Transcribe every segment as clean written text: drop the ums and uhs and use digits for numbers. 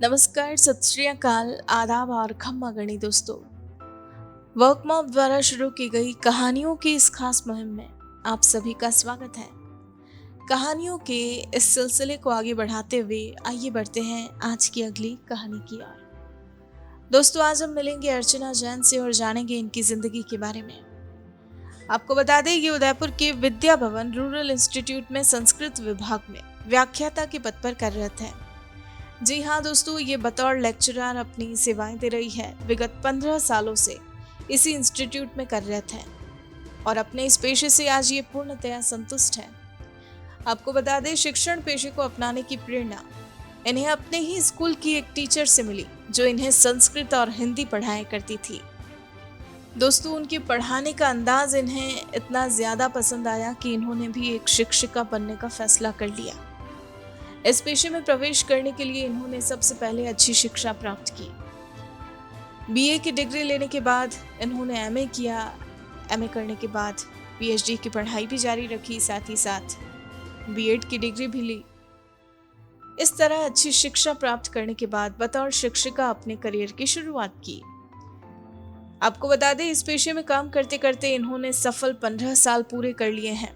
नमस्कार, सत श्री अकाल, आदाब और खम्मा गणी दोस्तों। वर्क मॉप द्वारा शुरू की गई कहानियों की इस खास मुहिम में आप सभी का स्वागत है। कहानियों के इस सिलसिले को आगे बढ़ाते हुए आइए बढ़ते हैं आज की अगली कहानी की ओर। दोस्तों, आज हम मिलेंगे अर्चना जैन से और जानेंगे इनकी जिंदगी के बारे में। आपको बता दें कि उदयपुर के विद्या भवन रूरल इंस्टीट्यूट में संस्कृत विभाग में व्याख्याता के पद पर कार्यरत है। जी हाँ दोस्तों, ये बतौर लेक्चरर अपनी सेवाएं दे रही है। विगत 15 सालों से इसी इंस्टीट्यूट में कार्यरत है और अपने इस पेशे से आज ये पूर्णतया संतुष्ट है। आपको बता दें, शिक्षण पेशे को अपनाने की प्रेरणा इन्हें अपने ही स्कूल की एक टीचर से मिली जो इन्हें संस्कृत और हिंदी पढ़ाया करती थी। दोस्तों, उनके पढ़ाने का अंदाज इन्हें इतना ज्यादा पसंद आया कि इन्होंने भी एक शिक्षिका बनने का फैसला कर लिया। इस पेशे में प्रवेश करने के लिए इन्होंने सबसे पहले अच्छी शिक्षा प्राप्त की। बीए की डिग्री लेने के बाद इन्होंने एमए किया। एमए करने के बाद पीएचडी की पढ़ाई भी जारी रखी, साथ ही साथ बीएड की डिग्री भी ली। इस तरह अच्छी शिक्षा प्राप्त करने के बाद बतौर शिक्षिका अपने करियर की शुरुआत की। आपको बता दें, इस पेशे में काम करते करते इन्होंने सफल 15 साल पूरे कर लिए हैं।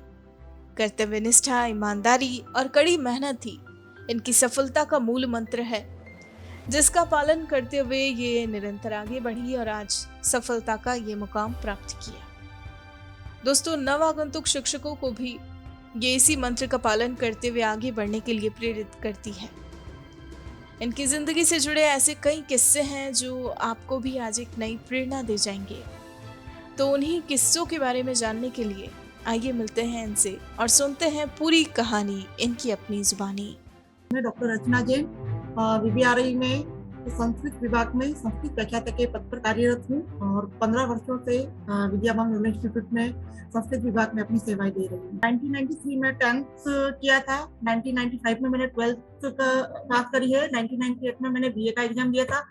कर्तव्यनिष्ठा, ईमानदारी और कड़ी मेहनत ही इनकी सफलता का मूल मंत्र है, जिसका पालन करते हुए ये निरंतर आगे बढ़ी और आज सफलता का ये मुकाम प्राप्त किया। दोस्तों, नवागंतुक शिक्षकों को भी ये इसी मंत्र का पालन करते हुए आगे बढ़ने के लिए प्रेरित करती है। इनकी जिंदगी से जुड़े ऐसे कई किस्से हैं जो आपको भी आज एक नई प्रेरणा दे जाएंगे। तो उन्हीं किस्सों के बारे में जानने के लिए आइए मिलते हैं इनसे और सुनते हैं पूरी कहानी इनकी अपनी जुबानी। मैं डॉक्टर अर्चना जैन वीवीआरआई में संस्कृत विभाग में संस्कृत व्याख्याता के पद पर कार्यरत हूँ और 15 वर्षों से विद्या भवन रूरल इंस्टीट्यूट में संस्कृत विभाग में अपनी सेवाएं दे रही हूँ। 1993 में 10th किया था, 1995 में मैंने 12th पास करी है, 1998 में मैंने बीए का एग्जाम दिया था,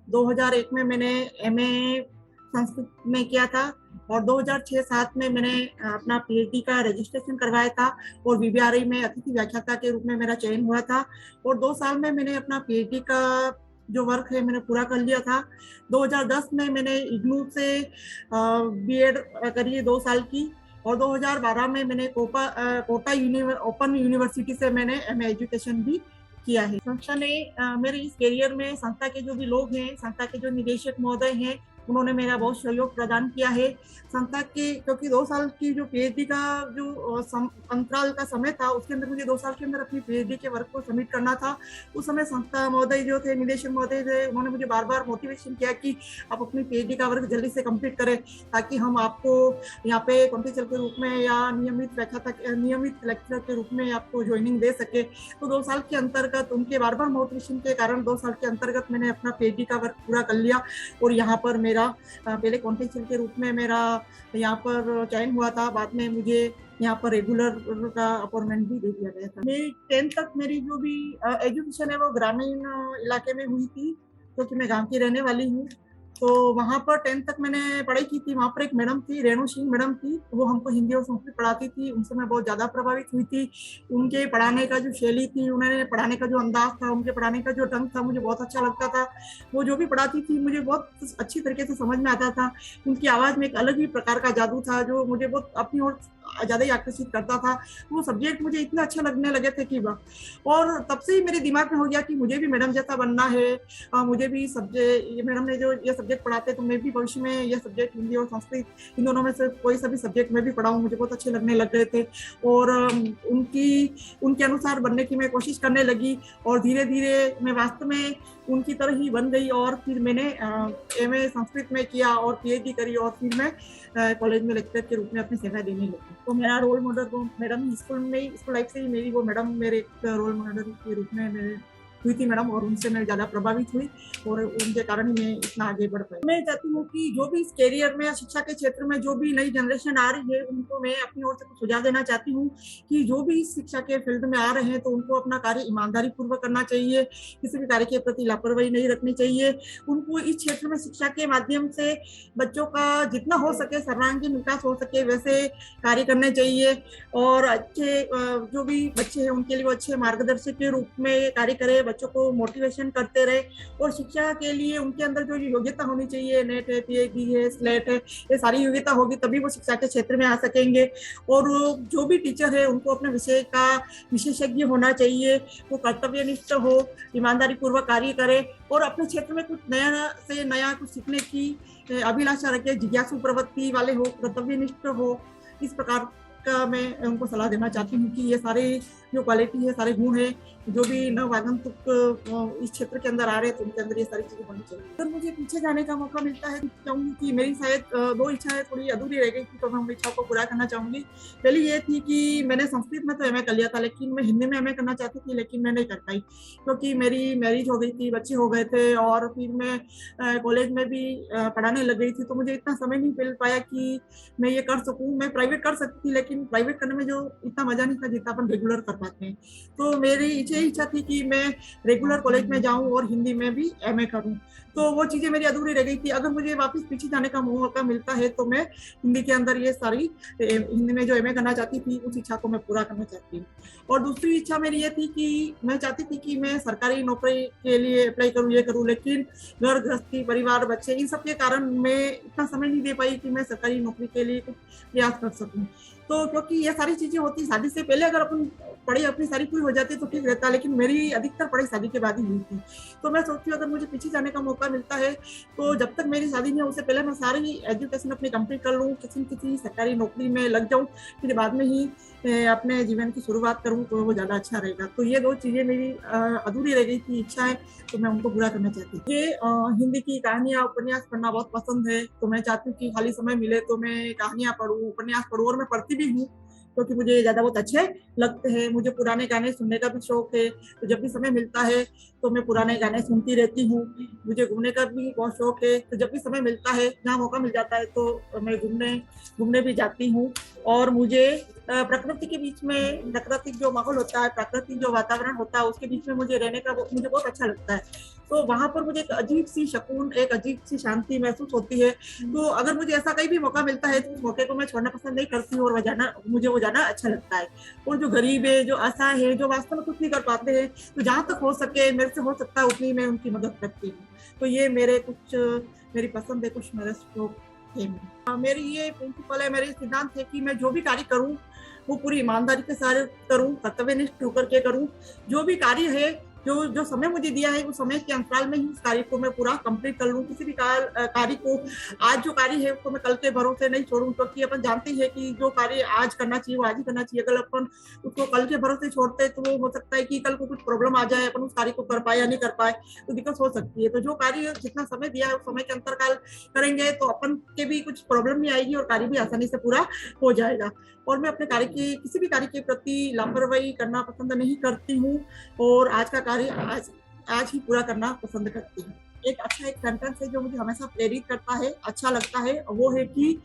2001 में मैंने एमए संस्कृत में किया था और 2006-07 में मैंने अपना पीएचडी का रजिस्ट्रेशन करवाया था और वीवीआरआई में अतिथि व्याख्याता के रूप में मेरा चयन हुआ था और 2 साल में मैंने अपना पीएचडी का जो वर्क है मैंने पूरा कर लिया था। 2010 में मैंने इग्नू से बीएड करी है 2 साल की और 2012 में मैंने कोटा ओपन यूनिवर्सिटी से मैंने एमए एजुकेशन भी किया है। संस्था ने मेरे इस करियर में संस्था के जो भी लोग हैं, संस्था के जो निदेशक महोदय हैं, उन्होंने मेरा बहुत सहयोग प्रदान किया है। संस्था के क्योंकि 2 साल की जो पीएचडी का जो अंतराल का समय था, उसके अंदर मुझे 2 साल के अंदर अपनी पीएचडी के वर्क को सबमिट करना था। उस समय संस्था महोदय जो थे, निदेशक महोदय थे, उन्होंने मुझे बार बार मोटिवेशन किया कि आप अपनी पीएचडी का वर्क जल्दी से कंप्लीट करें ताकि हम आपको यहाँ पे कॉन्ट्रेक्चुअल के रूप में या नियमित लेक्चरर के रूप में आपको ज्वाइनिंग दे सके। तो 2 साल के अंतर्गत उनके बार बार मोटिवेशन के कारण 2 साल के अंतर्गत मैंने अपना पीएचडी का वर्क पूरा कर लिया और यहाँ पर मेरा पहले कॉन्ट्रेक्चुअल के रूप में मेरा यहाँ पर चयन हुआ था, बाद में मुझे यहाँ पर रेगुलर का अपॉइंटमेंट भी दे दिया गया था। मेरी 10th तक मेरी जो भी एजुकेशन है वो ग्रामीण इलाके में हुई थी क्योंकि मैं गांव की रहने वाली हूँ। तो वहाँ पर 10th तक मैंने पढ़ाई की थी। वहाँ पर एक मैडम थी, रेणु सिंह मैडम थी, वो हमको हिंदी और संस्कृत पढ़ाती थी। उनसे मैं बहुत ज़्यादा प्रभावित हुई थी। उनके पढ़ाने का जो शैली थी, उन्होंने पढ़ाने का जो अंदाज था, उनके पढ़ाने का जो ढंग था, मुझे बहुत अच्छा लगता था। वो जो भी पढ़ाती थी मुझे बहुत अच्छी तरीके से समझ में आता था। उनकी आवाज़ में एक अलग ही प्रकार का जादू था जो मुझे बहुत अपनी ओर ज़्यादा ही आकर्षित करता था। वो सब्जेक्ट मुझे इतना अच्छा लगने लगे थे कि वाह। और तब से ही मेरे दिमाग में हो गया कि मुझे भी मैडम जैसा बनना है। मुझे भी सब्जेक्ट, मैडम ने जो ये सब्जेक्ट पढ़ाते तो मैं भी भविष्य में ये सब्जेक्ट हिंदी और संस्कृत इन दोनों में से कोई सा भी सब्जेक्ट मैं भी पढ़ाऊँ, मुझे बहुत अच्छे लगने लग गए थे। और उनके अनुसार बनने की मैं कोशिश करने लगी और धीरे धीरे मैं वास्तव में उनकी तरह ही बन गई और फिर मैंने एमए संस्कृत में किया और पीएचडी करी और फिर मैं कॉलेज में लेक्चरर के रूप में अपनी सेवा देने लगी। तो मेरा रोल मॉडल वो मैडम स्कूल लाइफ से ही मेरी वो मैडम मेरे एक रोल मॉडल के रूप में मेरे हुई थी मैडम और उनसे मैं ज़्यादा प्रभावित हुई और उनके कारण ही मैं इतना आगे बढ़ पाई। मैं चाहती हूँ कि जो भी इस करियर में या शिक्षा के क्षेत्र में जो भी नई जनरेशन आ रही है, उनको मैं अपनी ओर से कुछ सुझाव देना चाहती हूँ कि जो भी इस शिक्षा के फील्ड में आ रहे हैं तो उनको अपना कार्य ईमानदारी पूर्वक करना चाहिए, किसी भी कार्य के प्रति लापरवाही नहीं रखनी चाहिए। उनको इस क्षेत्र में शिक्षा के माध्यम से बच्चों का जितना हो सके सर्वांगीण विकास हो सके वैसे कार्य करने चाहिए और अच्छे जो भी बच्चे हैं उनके लिए वो अच्छे मार्गदर्शक के रूप में कार्य करे। बच्चों को मोटिवेशन करते रहे और शिक्षा के लिए उनके अंदर जो योग्यता होनी चाहिए, नेट है, पीएचडी है, स्लेट है, ये सारी योग्यता होगी तभी वो शिक्षा के क्षेत्र में आ सकेंगे। और जो भी टीचर है उनको अपने विषय का विशेषज्ञ होना चाहिए, वो कर्तव्यनिष्ठ हो, ईमानदारी पूर्वक कार्य करे और अपने क्षेत्र में कुछ नया से नया कुछ सीखने की अभिलाषा रखे, जिज्ञासु प्रवृत्ति वाले हो, कर्तव्यनिष्ठ हो। इस प्रकार का मैं उनको सलाह देना चाहती हूँ कि ये सारे जो क्वालिटी है, सारे गुण है, जो भी नव आगंतुक इस क्षेत्र के अंदर आ रहे हैं तो उनके अंदर ये सारी चीजें होनी चाहिए। अगर मुझे पीछे जाने का मौका मिलता है, चाहूंगी कि मेरी शायद 2 इच्छाएं थोड़ी अधूरी रह गई थी, तो मैं उन इच्छाओं को पूरा करना चाहूंगी। पहली ये थी कि मैंने संस्कृत में तो एमए कर लिया था, लेकिन मैं हिंदी में एमए करना चाहती थी, लेकिन मैं नहीं कर पाई क्योंकि मेरी मैरिज हो गई थी, बच्चे हो गए थे और फिर मैं कॉलेज में भी पढ़ाने लग गई थी, तो मुझे इतना समय नहीं मिल पाया कि मैं ये कर सकूँ। मैं प्राइवेट कर सकती थी, लेकिन प्राइवेट करने में जो इतना मजा नहीं था जितना अपन रेगुलर कर पाते हैं। तो मेरी इच्छा थी कि मैं रेगुलर कॉलेज में जाऊं और हिंदी में भी एमए करूं, तो वो चीजें मेरी अधूरी रह गई थी। अगर मुझे वापस पीछे जाने का मौका मिलता है तो मैं हिंदी के अंदर ये सारी हिंदी में जो एमए करना चाहती थी उस इच्छा को मैं पूरा करना चाहती हूँ। और दूसरी इच्छा मेरी ये थी कि मैं चाहती थी कि मैं सरकारी नौकरी के लिए अप्लाई करूँ, ये करूँ, लेकिन घर गृहस्थी, परिवार, बच्चे, इन सब के कारण मैं इतना समय नहीं दे पाई कि मैं सरकारी नौकरी के लिए कुछ प्रयास कर सकूँ। तो क्योंकि ये सारी चीजें होती शादी से पहले, अगर अपन पढ़ाई अपनी सारी पूरी हो जाती तो ठीक रहता, लेकिन मेरी अधिकतर पढ़ाई शादी के बाद ही हुई थी। तो मैं सोचती हूँ अगर मुझे पीछे जाने का मौका मिलता है तो जब तक मेरी शादी नहीं हो उससे पहले मैं सारी एजुकेशन अपनी कंप्लीट कर लूँ, किसी सरकारी नौकरी में लग जाऊँ, फिर बाद में ही अपने जीवन की शुरुआत करूँ तो वो ज़्यादा अच्छा रहेगा। तो ये 2 चीज़ें मेरी अधूरी रह गई थी इच्छाएं, तो मैं उनको पूरा करना चाहती हूँ। मुझे हिंदी की कहानियाँ, उपन्यास पढ़ना बहुत पसंद है, तो मैं चाहती हूँ कि खाली समय मिले तो मैं कहानियाँ पढूँ, उपन्यास पढूँ, और मैं पढ़ती भी हूँ क्योंकि मुझे ज़्यादा बहुत अच्छे लगते हैं। मुझे पुराने गाने सुनने का भी शौक है, तो जब भी समय मिलता है तो मैं पुराने गाने सुनती रहती हूँ। मुझे घूमने का भी बहुत शौक है, तो जब भी समय मिलता है, जहाँ मौका मिल जाता है तो मैं घूमने भी जाती हूँ। और मुझे प्रकृति के बीच में, प्राकृतिक जो माहौल होता है, प्राकृतिक जो वातावरण होता है, उसके बीच में मुझे रहने का मुझे बहुत अच्छा लगता है। तो वहाँ पर मुझे एक अजीब सी सुकून, एक अजीब सी शांति महसूस होती है। तो अगर मुझे ऐसा कहीं भी मौका मिलता है तो उस मौके को मैं छोड़ना पसंद नहीं करती हूँ और मुझे वो जाना अच्छा लगता है। और जो गरीब है, जो असहाय है, जो वास्तव में कुछ नहीं कर पाते हैं, तो जहाँ तक हो सके, मेरे से हो सकता है उतनी मैं उनकी मदद करती हूँ। तो ये मेरी पसंद है, कुछ मेरे शौक है। मेरी ये प्रिंसिपल है, मेरे सिद्धांत है कि मैं जो भी कार्य करूँ वो पूरी ईमानदारी के साथ करूँ, कर्तव्यनिष्ठ होकर के करूँ। जो भी कार्य है, जो समय मुझे दिया है, उस समय के अंतराल में ही उस कार्य को मैं पूरा कंप्लीट कर लूँ। किसी भी कार्य को, आज जो कार्य है उसको मैं कल के भरोसे नहीं छोड़ूँ, क्योंकि अपन जानते हैं कि जो कार्य आज करना चाहिए वो आज ही करना चाहिए। अगर अपन उसको कल के भरोसे छोड़ते हैं तो वो हो सकता है कि कल को कुछ प्रॉब्लम आ जाए, अपन उस कार्य को कर पाए या नहीं कर पाए, तो दिक्कत हो सकती है। तो जो कार्य जितना समय दिया है उस समय के अंतरकाल करेंगे तो अपन के भी कुछ प्रॉब्लम नहीं आएगी और कार्य भी आसानी से पूरा हो जाएगा। और मैं अपने किसी भी कार्य के प्रति लापरवाही करना पसंद नहीं करती हूँ और आज का कार्य आज ही पूरा करना पसंद करती हूँ। एक सेंटेंस है जो मुझे हमेशा प्रेरित करता है, अच्छा लगता है, वो है कि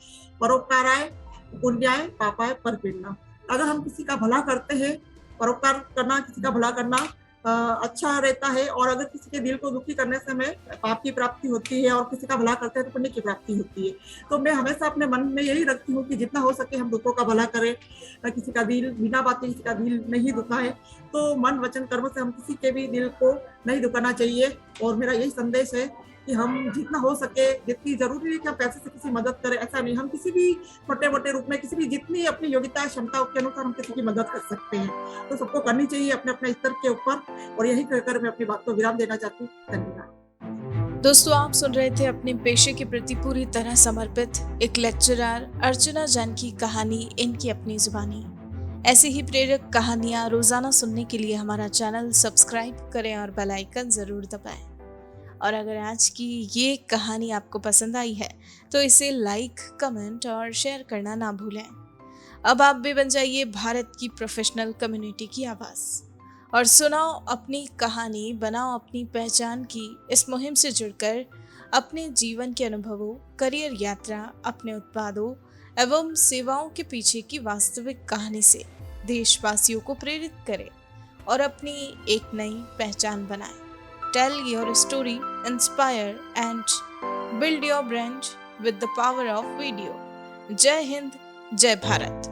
परोपकाराय पुण्याय पापाय परपीड़ना। अगर हम किसी का भला करते हैं, परोपकार करना, किसी का भला करना अच्छा रहता है, और अगर किसी के दिल को दुखी करने से हमें पाप की प्राप्ति होती है और किसी का भला करते हैं तो पुण्य की प्राप्ति होती है। तो मैं हमेशा अपने मन में यही रखती हूँ कि जितना हो सके हम दूसरों का भला करें, किसी का दिल बिना बात किसी का दिल नहीं दुखाए। तो मन, वचन, कर्म से हम किसी के भी दिल को नहीं दुखाना चाहिए। और मेरा यही संदेश है कि हम जितना हो सके, जितनी जरूरी है कि हम पैसे से किसी मदद करें, ऐसा नहीं, हम किसी भी छोटे मोटे रूप में, किसी भी जितनी अपनी योग्यता क्षमता के अनुसार हम किसी की मदद कर सकते हैं। तो सबको करनी चाहिए अपने अपने स्तर के ऊपर। और यही कहकर मैं अपनी बात को विराम देना चाहती हूँ। धन्यवाद। दोस्तों, आप सुन रहे थे अपने पेशे के प्रति पूरी तरह समर्पित एक लेक्चरर अर्चना जैन की कहानी, इनकी अपनी जुबानी। ऐसी ही प्रेरक कहानियां रोजाना सुनने के लिए हमारा चैनल सब्सक्राइब करें और बेल आइकन जरूर दबाएं। और अगर आज की ये कहानी आपको पसंद आई है तो इसे लाइक, कमेंट और शेयर करना ना भूलें। अब आप भी बन जाइए भारत की प्रोफेशनल कम्युनिटी की आवाज़ और सुनाओ अपनी कहानी, बनाओ अपनी पहचान की इस मुहिम से जुड़कर अपने जीवन के अनुभवों, करियर यात्रा, अपने उत्पादों एवं सेवाओं के पीछे की वास्तविक कहानी से देशवासियों को प्रेरित करें और अपनी एक नई पहचान बनाएं। Tell your story, inspire and build your brand with the power of video. जय हिंद, जय भारत।